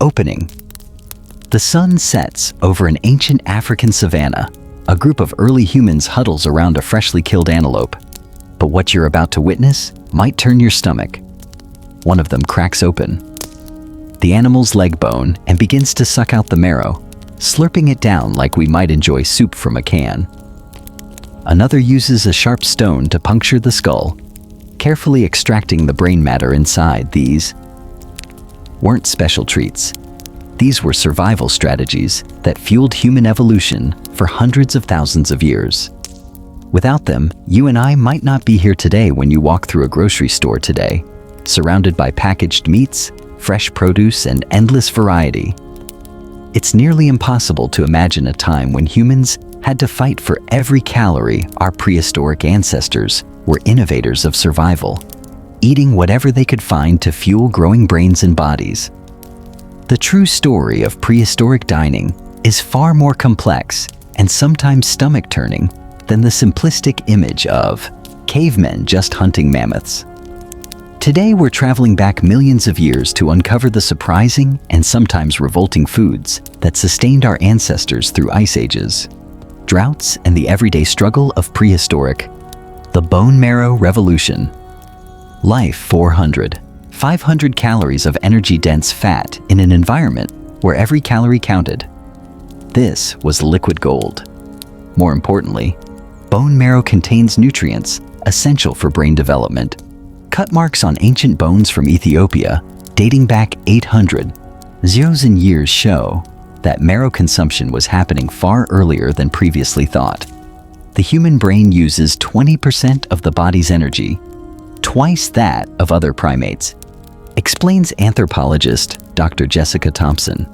Opening. The sun sets over an ancient African savanna. A group of early humans huddles around a freshly killed antelope. But what you're about to witness might turn your stomach. One of them cracks open the animal's leg bone and begins to suck out the marrow, slurping it down like we might enjoy soup from a can. Another uses a sharp stone to puncture the skull, carefully extracting the brain matter inside. These weren't special treats. These were survival strategies that fueled human evolution for hundreds of thousands of years. Without them, you and I might not be here today. When you walk through a grocery store today, surrounded by packaged meats, fresh produce, and endless variety, it's nearly impossible to imagine a time when humans had to fight for every calorie. Our prehistoric ancestors were innovators of survival, eating whatever they could find to fuel growing brains and bodies. The true story of prehistoric dining is far more complex and sometimes stomach-turning than the simplistic image of cavemen just hunting mammoths. Today we're traveling back millions of years to uncover the surprising and sometimes revolting foods that sustained our ancestors through ice ages, droughts, and the everyday struggle of prehistoric. The bone marrow revolution. Life 500 calories of energy-dense fat in an environment where every calorie counted. This was liquid gold. More importantly, bone marrow contains nutrients essential for brain development. Cut marks on ancient bones from Ethiopia, dating back 800,000 years, show that marrow consumption was happening far earlier than previously thought. The human brain uses 20% of the body's energy, twice that of other primates, explains anthropologist Dr. Jessica Thompson.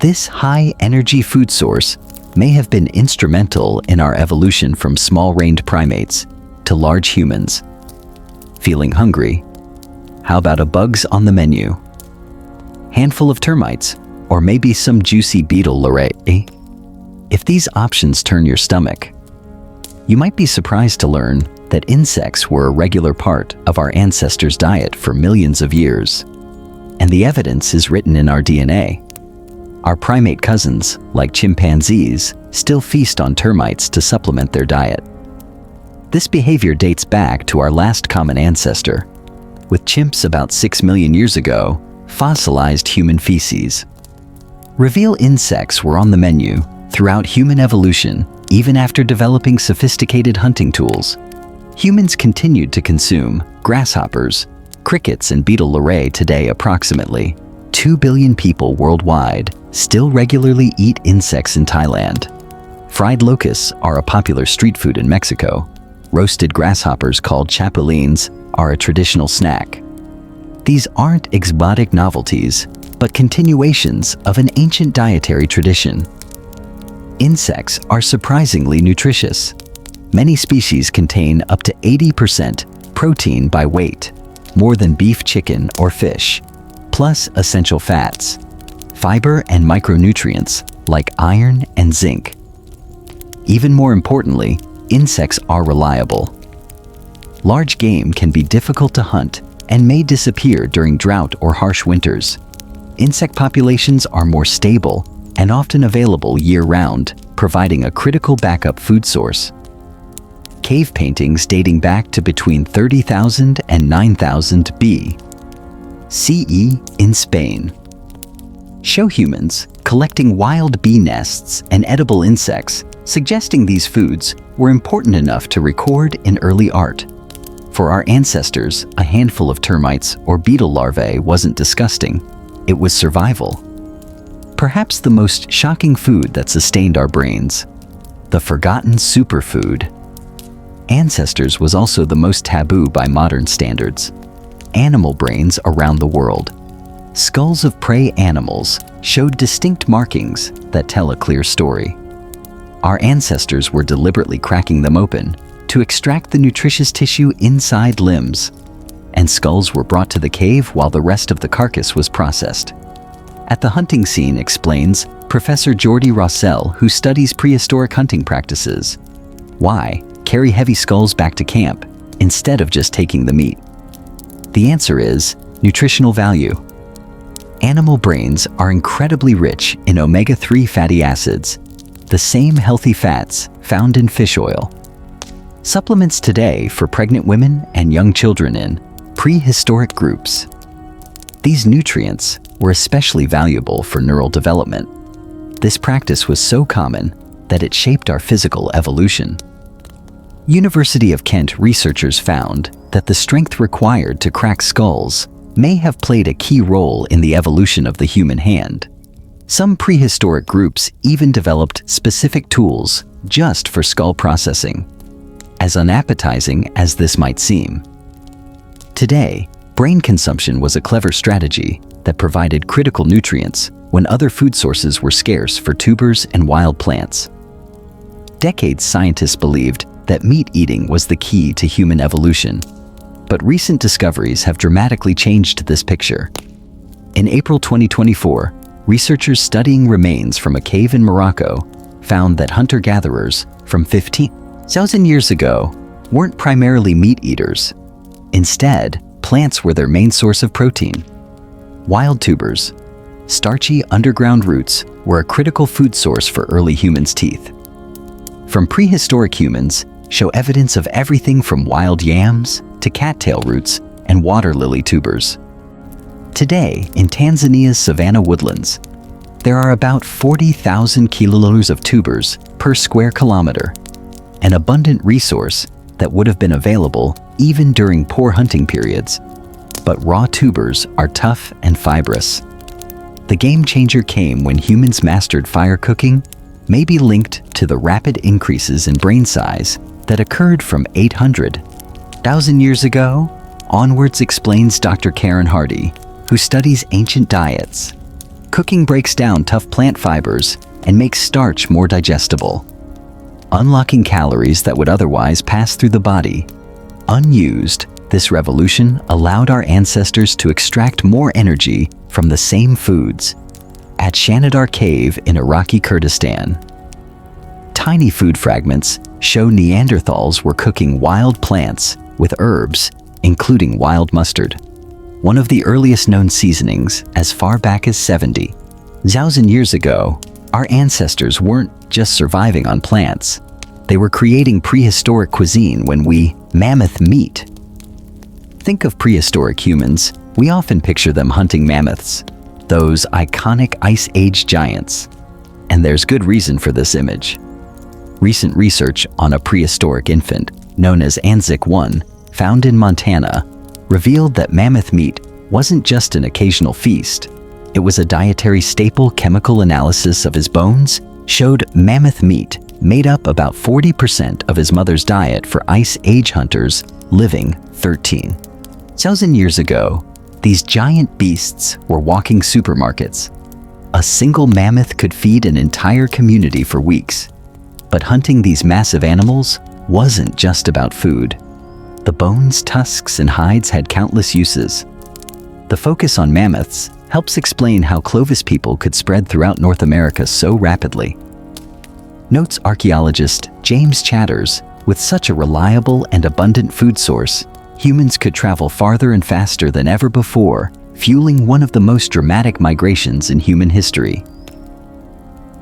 This high-energy food source may have been instrumental in our evolution from small-raned primates to large humans. Feeling hungry? How about a bugs on the menu? Handful of termites, or maybe some juicy beetle larvae? If these options turn your stomach, you might be surprised to learn that insects were a regular part of our ancestors' diet for millions of years. And the evidence is written in our DNA. Our primate cousins, like chimpanzees, still feast on termites to supplement their diet. This behavior dates back to our last common ancestor, with chimps about 6 million years ago, fossilized human feces. Reveal insects were on the menu throughout human evolution, even after developing sophisticated hunting tools. Humans continued to consume grasshoppers, crickets, and beetle larvae. Today, approximately 2 billion people worldwide still regularly eat insects in Thailand. Fried locusts are a popular street food in Mexico. Roasted grasshoppers called chapulines are a traditional snack. These aren't exotic novelties, but continuations of an ancient dietary tradition. Insects are surprisingly nutritious. Many species contain up to 80% protein by weight, more than beef, chicken, or fish, plus essential fats, fiber, and micronutrients like iron and zinc. Even more importantly, insects are reliable. Large game can be difficult to hunt and may disappear during drought or harsh winters. Insect populations are more stable and often available year-round, providing a critical backup food source. Cave paintings dating back to between 30,000 and 9,000 BCE in Spain show humans collecting wild bee nests and edible insects, suggesting these foods were important enough to record in early art. For our ancestors, a handful of termites or beetle larvae wasn't disgusting, it was survival. Perhaps the most shocking food that sustained our brains, the forgotten superfood. Ancestors was also the most taboo by modern standards. Animal brains around the world. Skulls of prey animals showed distinct markings that tell a clear story. Our ancestors were deliberately cracking them open to extract the nutritious tissue inside limbs, and skulls were brought to the cave while the rest of the carcass was processed. At the hunting scene, explains Professor Jordi Rossell, who studies prehistoric hunting practices. Why carry heavy skulls back to camp instead of just taking the meat? The answer is nutritional value. Animal brains are incredibly rich in omega-3 fatty acids, the same healthy fats found in fish oil. Supplements today for pregnant women and young children in prehistoric groups. These nutrients were especially valuable for neural development. This practice was so common that it shaped our physical evolution. University of Kent researchers found that the strength required to crack skulls may have played a key role in the evolution of the human hand. Some prehistoric groups even developed specific tools just for skull processing, as unappetizing as this might seem. Today, brain consumption was a clever strategy that provided critical nutrients when other food sources were scarce for tubers and wild plants. Decades scientists believed that meat eating was the key to human evolution, but recent discoveries have dramatically changed this picture. In April 2024, researchers studying remains from a cave in Morocco found that hunter-gatherers from 15,000 years ago weren't primarily meat eaters. Instead, plants were their main source of protein. Wild tubers, starchy underground roots, were a critical food source for early humans' teeth. From prehistoric humans show evidence of everything from wild yams to cattail roots and water lily tubers. Today, in Tanzania's savanna woodlands, there are about 40,000 kiloliters of tubers per square kilometer, an abundant resource that would have been available even during poor hunting periods. But raw tubers are tough and fibrous. The game changer came when humans mastered fire cooking, maybe linked to the rapid increases in brain size that occurred from 800,000 years ago onwards, explains Dr. Karen Hardy, who studies ancient diets. Cooking breaks down tough plant fibers and makes starch more digestible, unlocking calories that would otherwise pass through the body. Unused, this revolution allowed our ancestors to extract more energy from the same foods. At Shanidar Cave in Iraqi Kurdistan, tiny food fragments show Neanderthals were cooking wild plants with herbs, including wild mustard, one of the earliest known seasonings as far back as 70,000 years ago. Our ancestors weren't just surviving on plants. They were creating prehistoric cuisine when we mammoth meat. Think of prehistoric humans. We often picture them hunting mammoths, those iconic Ice Age giants. And there's good reason for this image. Recent research on a prehistoric infant, known as Anzac-1, found in Montana, revealed that mammoth meat wasn't just an occasional feast. It was a dietary staple. Chemical analysis of his bones showed mammoth meat made up about 40% of his mother's diet for Ice Age hunters living 13,000 years ago. These giant beasts were walking supermarkets. A single mammoth could feed an entire community for weeks. But hunting these massive animals wasn't just about food. The bones, tusks, and hides had countless uses. The focus on mammoths helps explain how Clovis people could spread throughout North America so rapidly. Notes archaeologist James Chatters, with such a reliable and abundant food source, humans could travel farther and faster than ever before, fueling one of the most dramatic migrations in human history.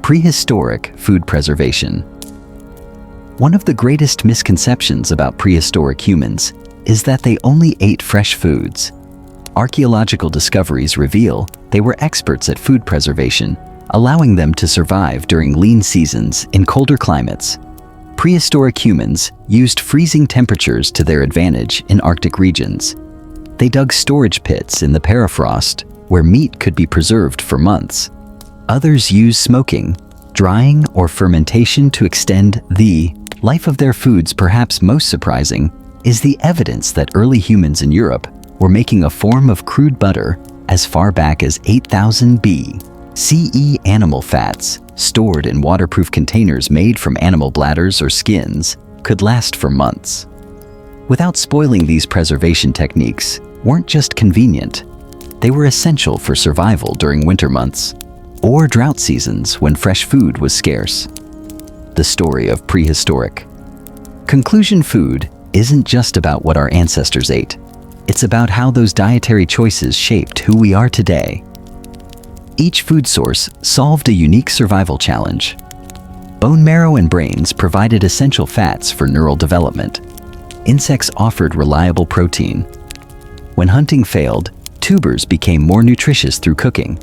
Prehistoric food preservation. One of the greatest misconceptions about prehistoric humans is that they only ate fresh foods. Archaeological discoveries reveal they were experts at food preservation, allowing them to survive during lean seasons in colder climates. Prehistoric humans used freezing temperatures to their advantage in Arctic regions. They dug storage pits in the permafrost where meat could be preserved for months. Others used smoking, drying, or fermentation to extend the life of their foods. Perhaps most surprising is the evidence that early humans in Europe were making a form of crude butter as far back as 8000 BCE. Animal fats, stored in waterproof containers made from animal bladders or skins, could last for months. Without spoiling, these preservation techniques weren't just convenient. They were essential for survival during winter months or drought seasons when fresh food was scarce. The story of prehistoric. Conclusion: food isn't just about what our ancestors ate. It's about how those dietary choices shaped who we are today. Each food source solved a unique survival challenge. Bone marrow and brains provided essential fats for neural development. Insects offered reliable protein. When hunting failed, tubers became more nutritious through cooking.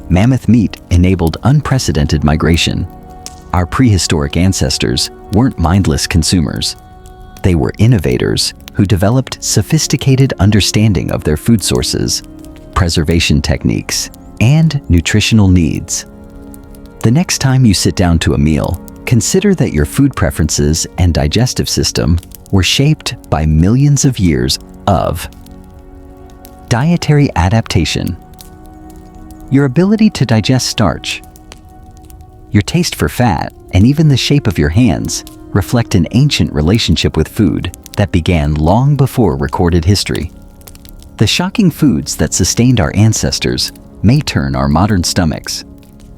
Mammoth meat enabled unprecedented migration. Our prehistoric ancestors weren't mindless consumers. They were innovators who developed sophisticated understanding of their food sources, preservation techniques, and nutritional needs. The next time you sit down to a meal, consider that your food preferences and digestive system were shaped by millions of years of dietary adaptation. Your ability to digest starch, your taste for fat, and even the shape of your hands reflect an ancient relationship with food that began long before recorded history. The shocking foods that sustained our ancestors may turn our modern stomachs,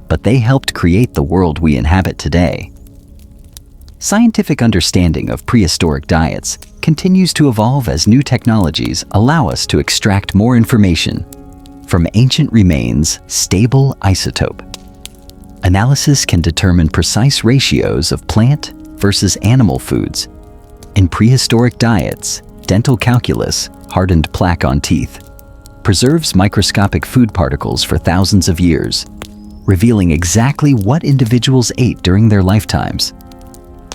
but they helped create the world we inhabit today. Scientific understanding of prehistoric diets continues to evolve as new technologies allow us to extract more information from ancient remains. Stable isotope analysis can determine precise ratios of plant versus animal foods. In prehistoric diets, dental calculus, hardened plaque on teeth, preserves microscopic food particles for thousands of years, revealing exactly what individuals ate during their lifetimes.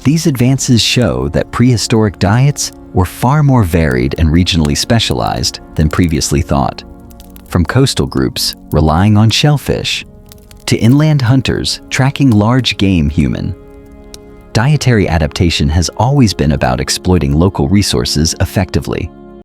These advances show that prehistoric diets were far more varied and regionally specialized than previously thought. From coastal groups relying on shellfish to inland hunters tracking large game, human dietary adaptation has always been about exploiting local resources effectively.